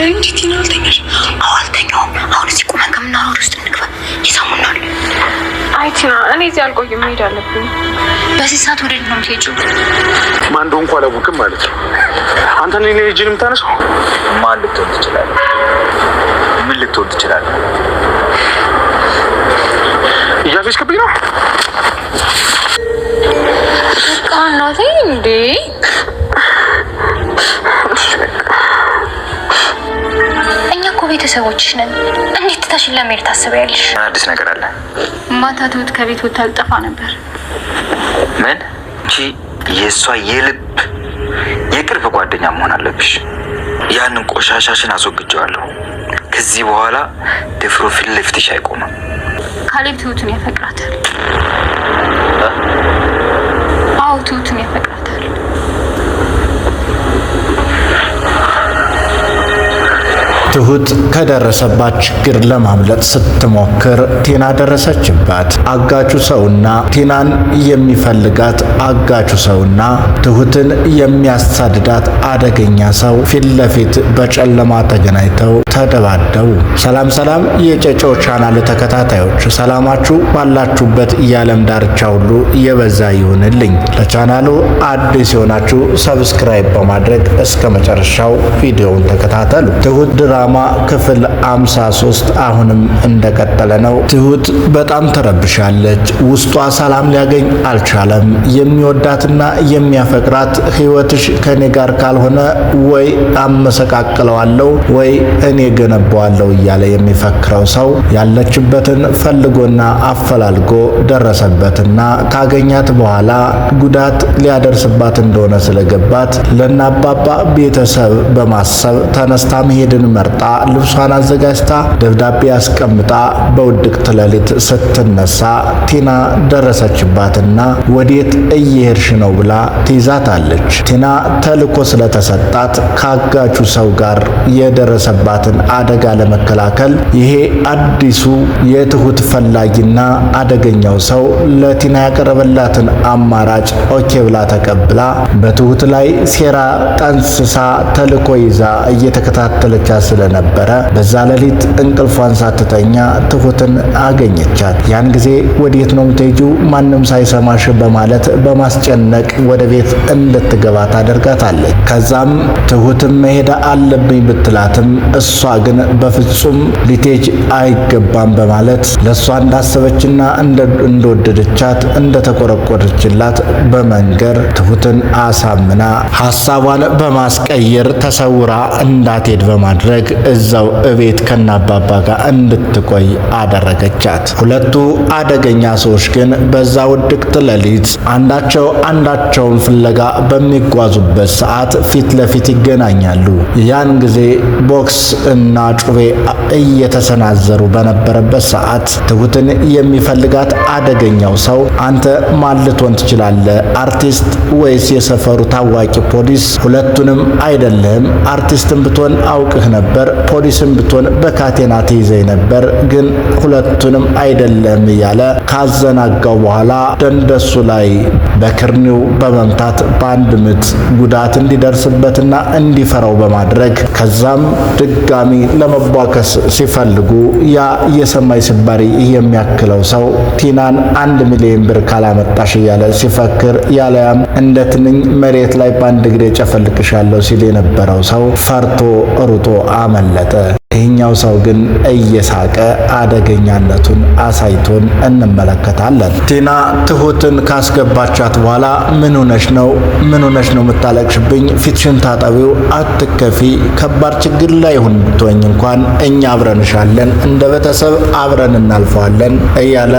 እንጂ ቲና አልተኛሽ? አዎ አልተኛውም። አሁን እዚህ ቁመን ከምናወራ ውስጥ እንግባ። ይሰሙናል። አይ ቲና፣ እኔ እዚህ አልቆይም፣ መሄድ አለብኝ። በዚህ ሰዓት ወዴት ነው የምትሄጂው? ማን እንደሆንኩ አላወቅም ማለት ነው። አንተ ነኝ ልጅን የምታነሳው? ማን ልትሆን ትችላለህ? ምን ልትሆን ትችላለህ? እያፌዝክብኝ ነው። በቃ እናቴ እንዴ ቤተሰቦችሽ ነን። እንዴት ትተሽን ለመሄድ ታስቢያለሽ? አዲስ ነገር አለ? ማታ ትሁት ከቤት ወጥታ ልጠፋ ነበር። ምን? እንጂ የእሷ የቅርብ ጓደኛ መሆን አለብሽ። ያንን ቆሻሻሽን አስወግጀዋለሁ። ከዚህ በኋላ ድፍሮ ፊት ለፊትሽ አይቆምም። ካሌብ ትሁትን ያፈቅራታል። አዎ ትሁትን ያፈቅራታል። ትሁት ከደረሰባት ችግር ለማምለጥ ስትሞክር ቲና ደረሰችባት። አጋቹ ሰውና ቲናን የሚፈልጋት አጋቹ ሰውና ትሁትን የሚያሳድዳት አደገኛ ሰው ፊት ለፊት በጨለማ ተገናኝተው ተደባደቡ። ሰላም የጨጮ ቻናል ተከታታዮች፣ ሰላማችሁ ባላችሁበት የዓለም ዳርቻ ሁሉ የበዛ ይሁንልኝ። ለቻናሉ አዲስ የሆናችሁ ሰብስክራይብ በማድረግ እስከ መጨረሻው ቪዲዮውን ተከታተሉ። ትሁት ድራማ ክፍል 53 አሁንም እንደቀጠለ ነው። ትሁት በጣም ተረብሻለች። ውስጧ ሰላም ሊያገኝ አልቻለም። የሚወዳትና የሚያፈቅራት ህይወትሽ ከኔ ጋር ካልሆነ ወይ አመሰቃቅለዋለሁ ወይ እኔ ገነባዋለሁ እያለ የሚፈክረው ሰው ያለችበትን ፈልጎና አፈላልጎ ደረሰበትና ካገኛት በኋላ ጉዳት ሊያደርስባት እንደሆነ ስለገባት ለናባባ ቤተሰብ በማሰብ ተነስታ መሄድን መርጣ ልብሷን አዘጋጅታ ደብዳቤ አስቀምጣ በውድቅት ሌሊት ስትነሳ ቲና ደረሰችባትና ወዴት እየሄድሽ ነው ብላ ትይዛታለች። ቲና ተልኮ ስለተሰጣት ካጋቹ ሰው ጋር የደረሰባትን አደጋ ለመከላከል ይሄ አዲሱ የትሁት ፈላጊና አደገኛው ሰው ለቲና ያቀረበላትን አማራጭ ኦኬ ብላ ተቀብላ በትሁት ላይ ሴራ ጠንስሳ ተልኮ ይዛ እየተከታተለች ስለነበረ በዛ ሌሊት እንቅልፏን ሳትተኛ ትሁትን አገኘቻት። ያን ጊዜ ወዴት ነው የምትሄጂው? ማንም ሳይሰማሽ በማለት በማስጨነቅ ወደ ቤት እንድትገባ ታደርጋታለች። ከዛም ትሁትን መሄድ አለብኝ ብትላትም እሷ ግን በፍጹም ልትሄጂ አይገባም በማለት ለሷ እንዳሰበችና እንደወደደቻት እንደተቆረቆረችላት በመንገር ትሁትን አሳምና ሐሳቧን በማስቀየር ተሰውራ እንዳትሄድ በማድረግ እዛው እቤት ከናባባ ጋር እንድትቆይ አደረገቻት። ሁለቱ አደገኛ ሰዎች ግን በዛ ውድቅት ሌሊት አንዳቸውን ፍለጋ በሚጓዙበት ሰዓት ፊት ለፊት ይገናኛሉ። ያን ጊዜ ቦክስ እና ጩቤ እየተሰናዘሩ በነበረበት ሰዓት ትሁትን የሚፈልጋት አደገኛው ሰው አንተ ማን ልትሆን ትችላለህ? አርቲስት ወይስ የሰፈሩ ታዋቂ ፖሊስ? ሁለቱንም አይደለም። አርቲስትም ብትሆን አውቅህ ነበር፣ ፖሊስም ብትሆን በካቴና ትይዘኝ ነበር፣ ግን ሁለቱንም አይደለም እያለ ካዘናጋው በኋላ ደንደሱ ላይ በክርኒው በመምታት በአንድ ምት ጉዳት እንዲደርስበትና እንዲፈራው በማድረግ ከዛም ድጋሚ ለመቧከስ ሲፈልጉ ያ የሰማይ ስባሪ የሚያክለው ሰው ቲናን 1 ሚሊዮን ብር ካላመጣሽ እያለ ሲፈክር ያለያም እንደ ትንኝ መሬት ላይ በአንድ እግሬ ጨፈልቅሻለሁ ሲል የነበረው ሰው ፈርቶ ሩጦ አመለጠ። ይህኛው ሰው ግን እየሳቀ አደገኛነቱን አሳይቶን እንመለከታለን። ቲና ትሁትን ካስገባቻት በኋላ ምን ሆነሽ ነው የምታለቅሽብኝ? ፊትሽን ታጠቢው፣ አትከፊ፣ ከባድ ችግር ላይ ይሁን ብትወኝ እንኳን እኛ አብረንሻለን፣ እንደ ቤተሰብ አብረን እናልፈዋለን እያለ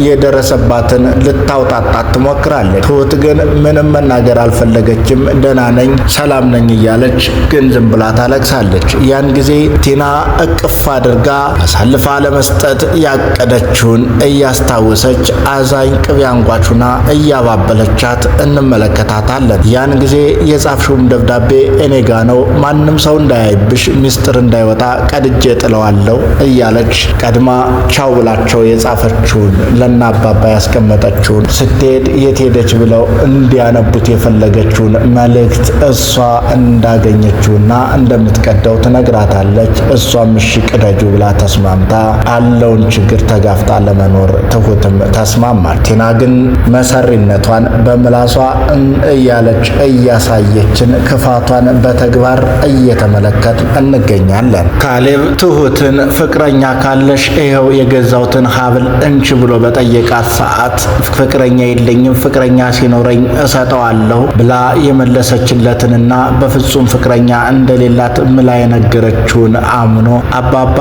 የደረሰባትን ልታውጣጣት ትሞክራለች። ትሁት ግን ምንም መናገር አልፈለገችም። ደህና ነኝ፣ ሰላም ነኝ እያለች ግን ዝም ብላ ታለቅሳለች። ያን ጊዜ ቲና እቅፍ አድርጋ አሳልፋ ለመስጠት ያቀደችውን እያስታወሰች አዛኝ ቅቤ አንጓቹና እያባበለቻት እንመለከታታለን። ያን ጊዜ የጻፍሽውም ደብዳቤ እኔ ጋ ነው፣ ማንም ሰው እንዳያይብሽ፣ ሚስጥር እንዳይወጣ ቀድጄ ጥለዋለሁ እያለች ቀድማ ቻው ብላቸው የጻፈችውን ለናባባ ያስቀመጠችውን ስትሄድ የት ሄደች ብለው እንዲያነቡት የፈለገችውን መልእክት እሷ እንዳገኘችውና እንደምትቀደው ትነግራታለች። እሷም እሺ ቅደጁ ብላ ተስማምታ ያለውን ችግር ተጋፍጣ ለመኖር ትሁትም ተስማማች። ቲና ግን መሰሪነቷን በምላሷ እያለች እያሳየችን ክፋቷን በተግባር እየተመለከት እንገኛለን። ካሌብ ትሁትን ፍቅረኛ ካለሽ ይኸው የገዛውትን ሀብል እንች ብሎ በጠየቃት ሰዓት ፍቅረኛ የለኝም፣ ፍቅረኛ ሲኖረኝ እሰጠዋለሁ ብላ የመለሰችለትንና በፍጹም ፍቅረኛ እንደሌላት ምላ የነገረችውን አምኖ አባባ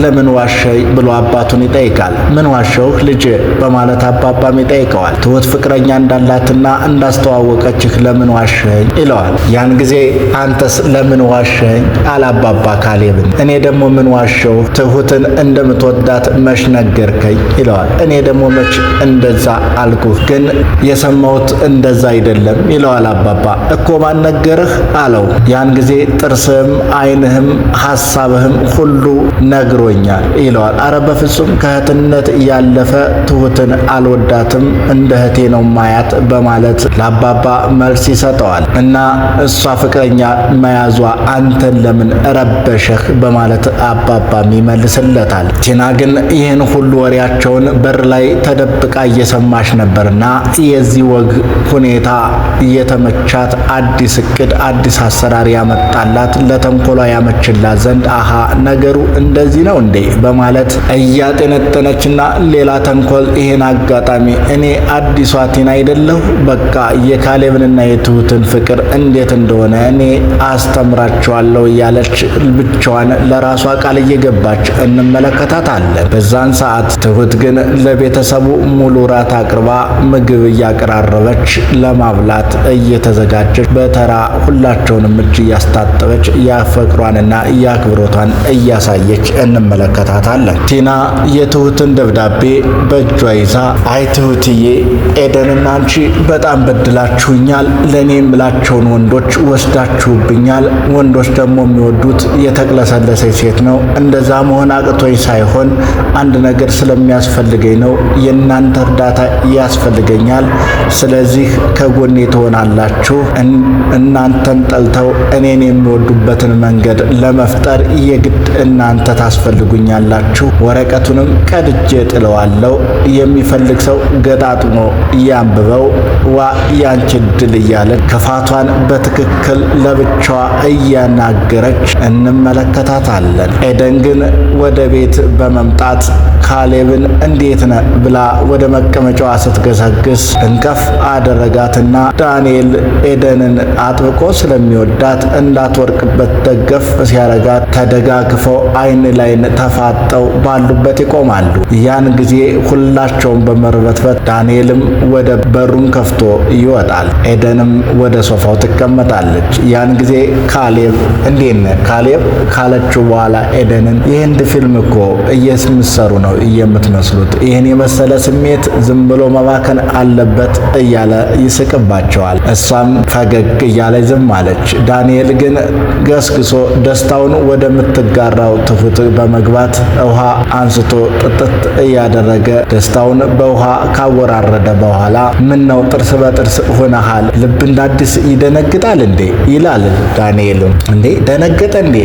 ለምን ዋሸይ ብሎ አባቱን ይጠይቃል። ምን ዋሸው ልጅ በማለት አባባም ይጠይቀዋል። ትሁት ፍቅረኛ እንዳላትና እንዳስተዋወቀችህ ለምን ዋሸኝ ይለዋል። ያን ጊዜ አንተስ ለምን ዋሸኝ አላባባ ካሌብን። እኔ ደግሞ ምን ዋሸው ትሁትን እንደምትወዳት መች ነገርከኝ ይለዋል። እኔ ደግሞ መች እንደዛ አልኩህ፣ ግን የሰማሁት እንደዛ አይደለም ይለዋል አባባ። እኮ ማን ነገርህ አለው። ያን ጊዜ ጥርስህም ዓይንህም ሐሳብህም ሁሉ ነግሮኛል ይለዋል። አረ በፍጹም ከእህትነት ያለፈ ትሁትን አልወዳትም፣ እንደ እህቴ ነው ማያት በማለት ለአባባ መልስ ይሰጠዋል። እና እሷ ፍቅረኛ መያዟ አንተን ለምን ረበሸህ በማለት አባባም ይመልስለታል። ቲና ግን ይህን ሁሉ ወሬያቸውን በር ላይ ተደብቃ እየሰማች ነበርና የዚህ ወግ ሁኔታ እየተመቻት አዲስ እቅድ አዲስ አሰራር ያመጣላት ለተንኮሏ ያመችላት ዘንድ አሃ ነገሩ እንደዚህ ነው እንዴ በማለት እያጠነጠነችና ሌላ ተንኮል ይሄን አጋጣሚ እኔ አዲሷ ቲና አይደለሁ በቃ የካሌብንና የትሁትን ፍቅር እንዴት እንደሆነ እኔ አስተምራቸዋለሁ እያለች ብቻዋን ለራሷ ቃል እየገባች እንመለከታታለን። በዛን ሰዓት ትሁት ግን ለቤተሰቡ ሙሉ ራት አቅርባ ምግብ እያቀራረበች ለማብላት እየተዘጋጀች በተራ ሁላቸውንም እጅ እያስታጠበች ያፍቅሯንና ያክብሮቷን እያሳየች እንመለከታታለን። ቲና የትሁትን ደብዳቤ በእጇ ይዛ አይ ትሁትዬ፣ ኤደንና አንቺ በጣም በድላችሁኛል፣ ለኔ የምላቸውን ወንዶች ወስዳችሁብኛል። ወንዶች ደግሞ የሚወዱት የተቅለሰለሰ ሴት ነው። እንደዛ መሆን አቅቶኝ ሳይሆን አንድ ነገር ስለሚያስፈልገኝ ነው። የእናንተ እርዳታ ያስፈልገኛል። ስለዚህ ከጎኔ ትሆናላችሁ። እናንተን ጠልተው እኔን የሚወዱበትን መንገድ ለመፍጠር የግድ እናንተ ታስፈልጉኛላችሁ። ወረቀቱንም ቀድጄ ጥለዋለሁ። የሚፈልግ ሰው ገጣጥሞ ያንብበው። ዋ ያንቺ ድል እያለ ክፋቷን በትክክል ለብቻዋ እያናገረች እንመለከታታለን። ኤደን ግን ወደ ቤት በመምጣት ካሌብን እንዴት ነህ ብላ ወደ መቀመጫዋ ስትገሰግስ እንከፍ አደረጋትና ዳንኤል ኤደንን አጥብቆ ስለሚወዳት እንዳትወርቅበት ደገፍ ሲያረጋት ተደጋግፈው አይን ላይን ተፋጠው ባሉበት ይቆማሉ። ያን ጊዜ ሁላቸውም በመርበትበት ዳንኤልም ወደ በሩን ከፍቶ ይወጣል። ኤደንም ወደ ሶፋው ትቀመጣለች። ያን ጊዜ ካሌብ እንዴት ነህ ካሌብ ካለችው በኋላ ኤደንን የህንድ ፊልም እኮ እየምትሰሩ ነው የምትመስሉት፣ ይህን የመሰለ ስሜት ዝም ብሎ መባከን አለበት እያለ ይስቅባቸዋል። እሷም ፈገግ እያለች ዝም አለች። ዳንኤል ግን ገስግሶ ደስታውን ወደምትጋራው ትሁት በመግባት ውሃ አንስቶ ጥጥት እያደረገ ደስታውን በውሃ ካወራረደ በኋላ ምን ነው ጥርስ በጥርስ ሆነሃል፣ ልብ እንዳዲስ ይደነግጣል እንዴ ይላል። ዳንኤልም እንዴ ደነገጠ እንዴ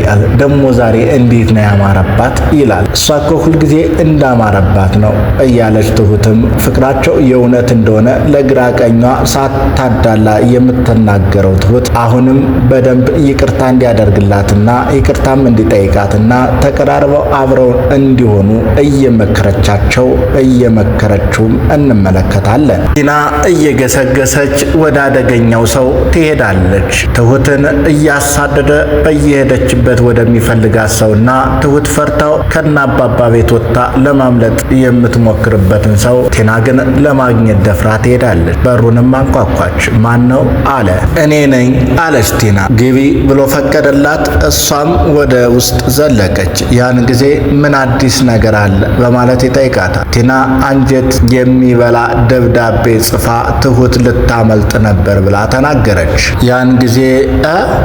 ደሞ ዛሬ እንዴት ነው ያማረባት ይላል። እሷ እኮ ሁልጊዜ እንዳማረባት ነው እያለች ትሁትም ፍቅራቸው የእውነት እንደሆነ ለግራ ቀኟ ሳታዳላ የምትናገረው ትሁት አሁንም በደንብ ይቅርታ እንዲያደርግላትና ይቅርታም እንዲጠይቃትና ተቀራርበው አብረው እንዲሆኑ እየመከረቻቸው እየመከረችውም እንመለከታለን። ቲና እየገሰገሰች ወደ አደገኛው ሰው ትሄዳለች። ትሁትን እያሳደደ በየሄደችበት ወደሚፈልጋት ሰውና ትሁት ፈርታው ከናባባ ቤት ወጥታ ለማምለጥ የምትሞክርበትን ሰው ቲና ግን ለማግኘት ደፍራ ትሄዳለች። በሩንም አንኳኳች። ማን ነው አለ። እኔ ነኝ አለች ቲና። ግቢ ብሎ ፈቀደላት። እሷም ወደ ውስጥ ውስጥ ዘለቀች። ያን ጊዜ ምን አዲስ ነገር አለ በማለት ይጠይቃታል። ቲና አንጀት የሚበላ ደብዳቤ ጽፋ ትሁት ልታመልጥ ነበር ብላ ተናገረች። ያን ጊዜ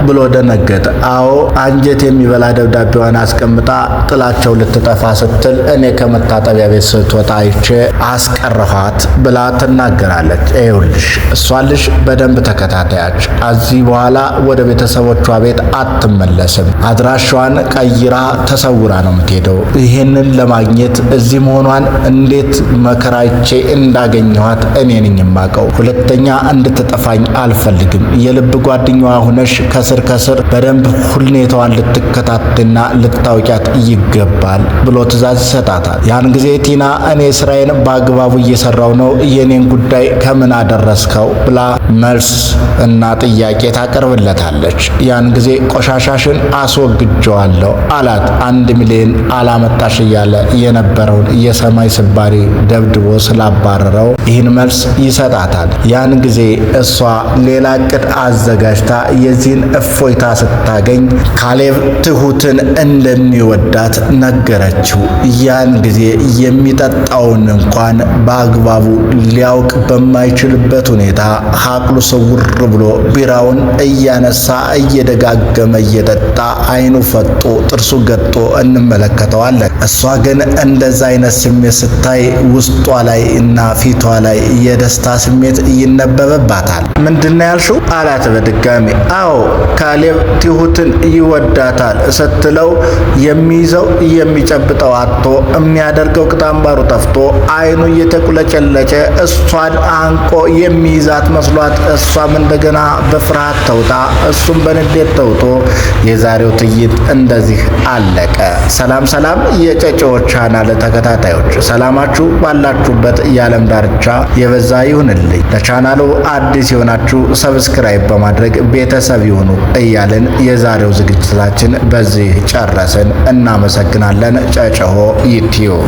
ብሎ ደነገጠ። አዎ አንጀት የሚበላ ደብዳቤዋን አስቀምጣ ጥላቸው ልትጠፋ ስትል እኔ ከመታጠቢያ ቤት ስትወጣ አይቼ አስቀረኋት ብላ ትናገራለች። ይኸውልሽ እሷ ልጅ በደንብ ተከታታያች። ከዚህ በኋላ ወደ ቤተሰቦቿ ቤት አትመለስም። አድራሻዋን ቀይራ ተሰውራ ነው የምትሄደው። ይሄንን ለማግኘት እዚህ መሆኗን እንዴት መከራይቼ እንዳገኘኋት እኔ ነኝ የማውቀው። ሁለተኛ እንድትጠፋኝ አልፈልግም። የልብ ጓደኛዋ ሆነሽ ከስር ከስር በደንብ ሁኔታዋን ልትከታተልና ልታውቂያት ይገባል ብሎ ትዕዛዝ ይሰጣታል። ያን ጊዜ ቲና እኔ ስራዬን በአግባቡ እየሰራው ነው፣ የኔን ጉዳይ ከምን አደረስከው ብላ መልስ እና ጥያቄ ታቀርብለታለች። ያን ጊዜ ቆሻሻሽን አስወግጀዋለሁ አላት። 1 ሚሊዮን አላመጣሽ እያለ የነበረውን የሰማይ ስባሪ ደብድቦ ስላባረረው ይህን መልስ ይሰጣታል። ያን ጊዜ እሷ ሌላ እቅድ አዘጋጅታ የዚህን እፎይታ ስታገኝ ካሌብ ትሁትን እንደሚወዳት ነገረችው። ያን ጊዜ የሚጠጣውን እንኳን በአግባቡ ሊያውቅ በማይችልበት ሁኔታ አቅሉ ስውር ብሎ ቢራውን እያነሳ እየደጋገመ እየጠጣ አይኑ ፈጦ ጥርሱ ገጦ እንመለከተዋለን። እሷ ግን እንደዛ አይነት ስሜት ስታይ ውስጧ ላይ እና ፊቷ ላይ የደስታ ስሜት ይነበብባታል። ምንድነው ያልሽው አላት በድጋሚ። አዎ ካሌብ ትሁትን ይወዳታል ስትለው የሚይዘው የሚጨብጠው አጥቶ የሚያደርገው ቅጣምባሩ ጠፍቶ አይኑ እየተቁለጨለጨ እሷን አንቆ የሚይዛት መስሏት እሷም እንደገና በፍርሃት ተውጣ እሱም በንዴት ተውጦ የዛሬው ትዕይንት እንደዚህ አለቀ። ሰላም ሰላም የጨጨሆ ቻናል ተከታታዮች ሰላማችሁ ባላችሁበት የዓለም ዳርቻ የበዛ ይሁንልኝ። ለቻናሉ አዲስ የሆናችሁ ሰብስክራይብ በማድረግ ቤተሰብ ይሁኑ እያልን የዛሬው ዝግጅታችን በዚህ ጨረስን። እናመሰግናለን። ጨጨሆ ዩቲዩብ